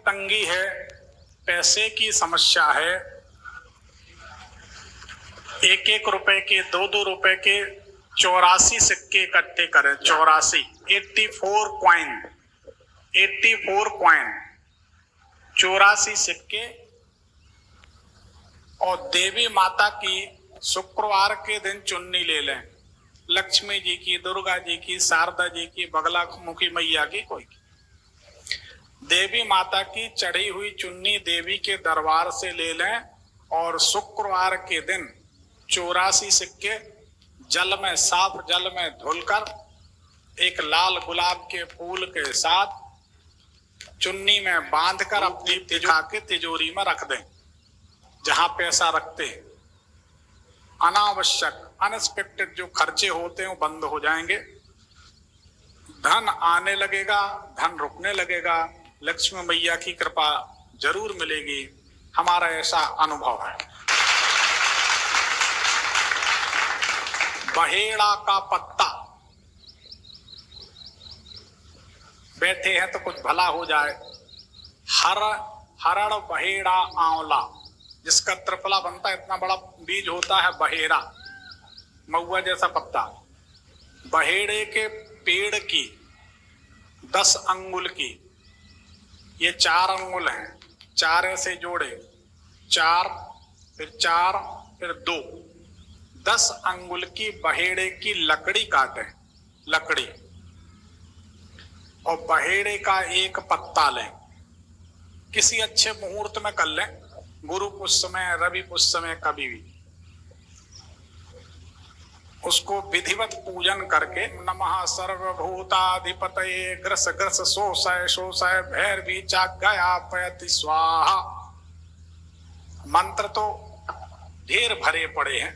तंगी है, पैसे की समस्या है, 1-1 रुपए के 2-2 रुपए के 84 सिक्के इकट्ठे करें। 84 84 कॉइन 84 सिक्के और देवी माता की शुक्रवार के दिन चुन्नी ले लें। लक्ष्मी जी की, दुर्गा जी की, शारदा जी की, बगला मुखी मैया की, कोई की। देवी माता की चढ़ी हुई चुन्नी देवी के दरबार से ले लें और शुक्रवार के दिन 84 सिक्के जल में, साफ जल में धुलकर एक लाल गुलाब के फूल के साथ चुन्नी में बांधकर अपनी तिजोरी में रख दें, जहां पैसा रखते हैं। अनावश्यक अनएक्सपेक्टेड जो खर्चे होते हैं वो बंद हो जाएंगे, धन आने लगेगा, धन रुकने लगेगा, लक्ष्मी मैया की कृपा जरूर मिलेगी। हमारा ऐसा अनुभव है। बहेड़ा का पत्ता, बैठे हैं तो कुछ भला हो जाए। हरण बहेड़ा आंवला, जिसका त्रिफला बनता है, इतना बड़ा बीज होता है बहेड़ा, महुआ जैसा पत्ता। बहेड़े के पेड़ की 10 अंगुल की, ये 4 अंगुल हैं, 4 ऐसे जोड़े, 4 फिर 2, 10 अंगुल की बहेड़े की लकड़ी काटें, लकड़ी, और बहेड़े का एक पत्ता लें। किसी अच्छे मुहूर्त में कर लें, गुरु पुष्य में, रवि पुष्य में, कभी भी। उसको विधिवत पूजन करके नमः सर्वभूताधिपतये ग्रस ग्रस शोषय शोषय भैरवी चाज्ञया पयति स्वाहा। मंत्र तो ढेर भरे पड़े हैं।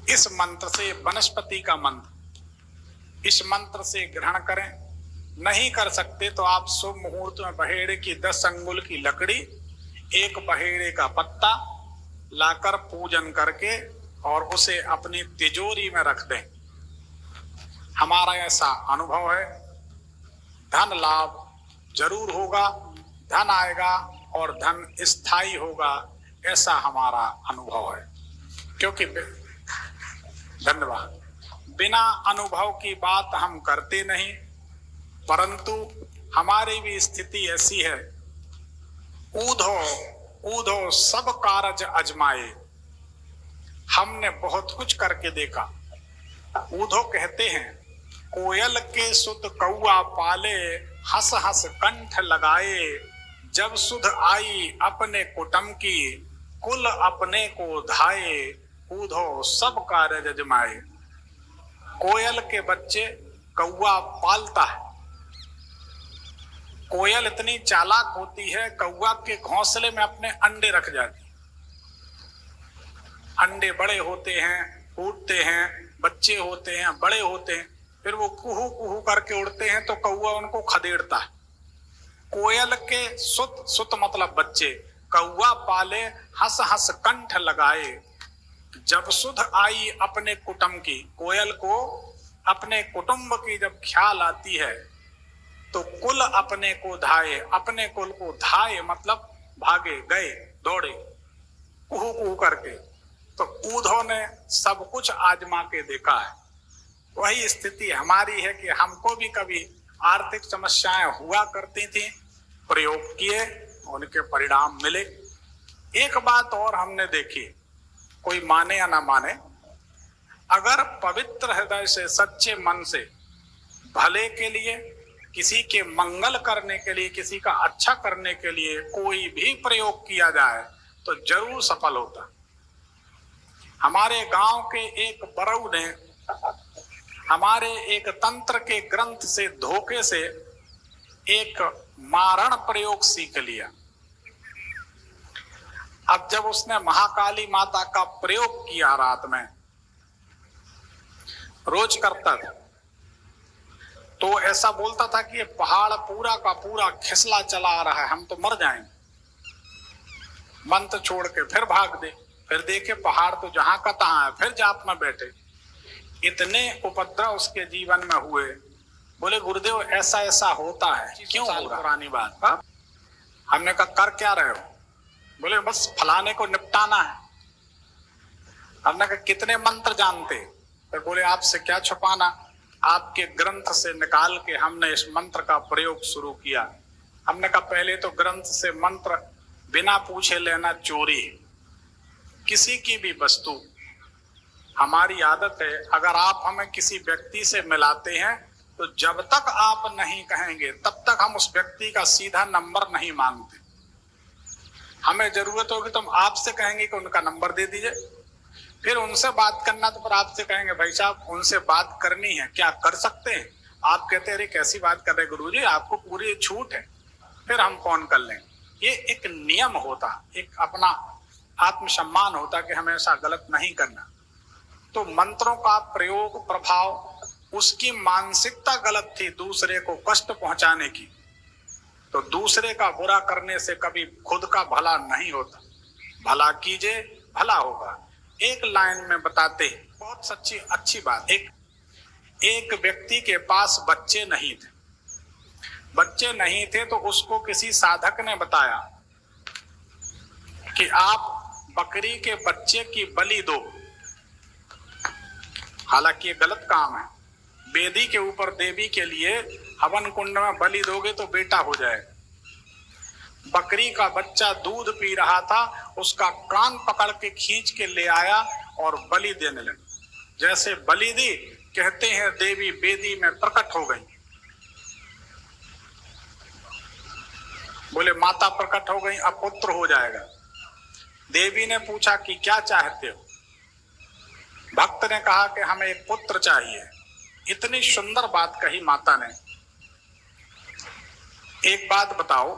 इस मंत्र से, वनस्पति का मंत्र, इस मंत्र से ग्रहण करें। नहीं कर सकते तो आप शुभ मुहूर्त में बहेड़े की 10 अंगुल की लकड़ी, एक बहेड़े का पत्ता लाकर पूजन करके और उसे अपनी तिजोरी में रख दें। हमारा ऐसा अनुभव है। धन लाभ जरूर होगा, धन आएगा और धन स्थायी होगा, ऐसा हमारा अनुभव है। क्योंकि धन्यवाद, बिना अनुभव की बात हम करते नहीं, परंतु हमारी भी स्थिति ऐसी है। ऊधो सब कारज अजमाए, हमने बहुत कुछ करके देखा। ऊधो कहते हैं, कोयल के सुत कौआ पाले, हंस हंस कंठ लगाए, जब सुध आई अपने कुटुंब की, कुल अपने को धाये, ऊधो सब कारज अजमाए। कोयल के बच्चे कौआ पालता है। कोयल इतनी चालाक होती है, कौआ के घोंसले में अपने अंडे रख जाती है। अंडे बड़े होते हैं, फूटते हैं, बच्चे होते हैं, बड़े होते हैं, फिर वो कुहू कुहू करके उड़ते हैं तो कौआ उनको खदेड़ता है। कोयल के सुत मतलब बच्चे, कौआ पाले हंस हंस कंठ लगाए, जब सुध आई अपने कुटुंब की। कोयल को अपने कुटुंब की जब ख्याल आती है तो कुल अपने को धाये, अपने कुल को धाये मतलब भागे, गए, दौड़े कुहू कुहू करके। तो ऊधो ने सब कुछ आजमा के देखा है। वही स्थिति हमारी है कि हमको भी कभी आर्थिक समस्याएं हुआ करती थी, प्रयोग किए, उनके परिणाम मिले। एक बात और हमने देखी, कोई माने या ना माने, अगर पवित्र हृदय से, सच्चे मन से, भले के लिए, किसी के मंगल करने के लिए, किसी का अच्छा करने के लिए कोई भी प्रयोग किया जाए तो जरूर सफल होता। हमारे गांव के एक बरऊ ने हमारे एक तंत्र के ग्रंथ से धोखे से एक मारण प्रयोग सीख लिया। अब जब उसने महाकाली माता का प्रयोग किया, रात में रोज करता था, तो ऐसा बोलता था कि ये पहाड़ पूरा का पूरा खिसला चला आ रहा है, हम तो मर जाएंगे। मंत्र छोड़ के फिर भाग दे, फिर देखे पहाड़ तो जहां का तहां है, फिर जाप में बैठे। इतने उपद्रव उसके जीवन में हुए। बोले गुरुदेव ऐसा ऐसा होता है, क्यों हो रहा? पुरानी बात, हमने कहा कर क्या रहे हो? बोले बस फलाने को निपटाना है। हमने कहा कितने मंत्र जानते? तो बोले आपसे क्या छुपाना, आपके ग्रंथ से निकाल के हमने इस मंत्र का प्रयोग शुरू किया। हमने कहा पहले तो ग्रंथ से मंत्र बिना पूछे लेना चोरी है। किसी की भी वस्तु, हमारी आदत है अगर आप हमें किसी व्यक्ति से मिलाते हैं तो जब तक आप नहीं कहेंगे तब तक हम उस व्यक्ति का सीधा नंबर नहीं मांगते। हमें जरूरत होगी तो हम आपसे कहेंगे कि उनका नंबर दे दीजिए, फिर उनसे बात करना तो फिर आपसे कहेंगे भाई साहब उनसे बात करनी है, क्या कर सकते हैं? आप कहते हैं अरे कैसी बात कर रहे गुरुजी, आपको पूरी छूट है, फिर हम फोन कर लें। ये एक नियम होता, एक अपना आत्मसम्मान होता कि हमें ऐसा गलत नहीं करना। तो मंत्रों का प्रयोग, प्रभाव, उसकी मानसिकता गलत थी दूसरे को कष्ट पहुंचाने की। तो दूसरे का बुरा करने से कभी खुद का भला नहीं होता। भला कीजिए भला होगा। एक लाइन में बताते हैं, बहुत सच्ची अच्छी बात। एक व्यक्ति के पास बच्चे नहीं थे। बच्चे नहीं थे तो उसको किसी साधक ने बताया कि आप बकरी के बच्चे की बलि दो। हालांकि ये गलत काम है। वेदी के ऊपर देवी के लिए हवन कुंड में बलि दोगे तो बेटा हो जाएगा। बकरी का बच्चा दूध पी रहा था, उसका कान पकड़ के खींच के ले आया और बलि देने लगे। जैसे बलि दी, कहते हैं देवी वेदी में प्रकट हो गई। बोले माता प्रकट हो गई, अब पुत्र हो जाएगा। देवी ने पूछा कि क्या चाहते हो? भक्त ने कहा कि हमें एक पुत्र चाहिए। इतनी सुंदर बात कही माता ने। एक बात बताओ,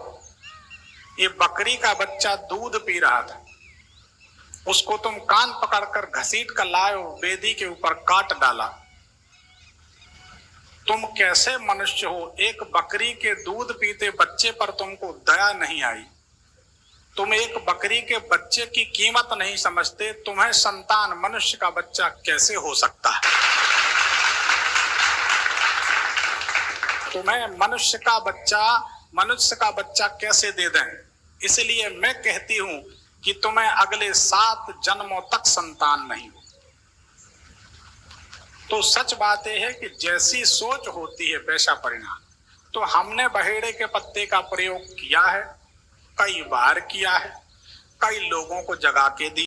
ये बकरी का बच्चा दूध पी रहा था, उसको तुम कान पकड़कर घसीट कर लाए हो, वेदी के ऊपर काट डाला। तुम कैसे मनुष्य हो? एक बकरी के दूध पीते बच्चे पर तुमको दया नहीं आई। तुम एक बकरी के बच्चे की कीमत नहीं समझते, तुम्हें संतान मनुष्य का बच्चा कैसे हो सकता है? तुम्हें मनुष्य का बच्चा कैसे दे दें? इसलिए मैं कहती हूं कि तुम्हें अगले 7 जन्मों तक संतान नहीं हो। तो सच बात यह है कि जैसी सोच होती है वैसा परिणाम। तो हमने बहेड़े के पत्ते का प्रयोग किया है, कई बार किया है, कई लोगों को जगा के दी।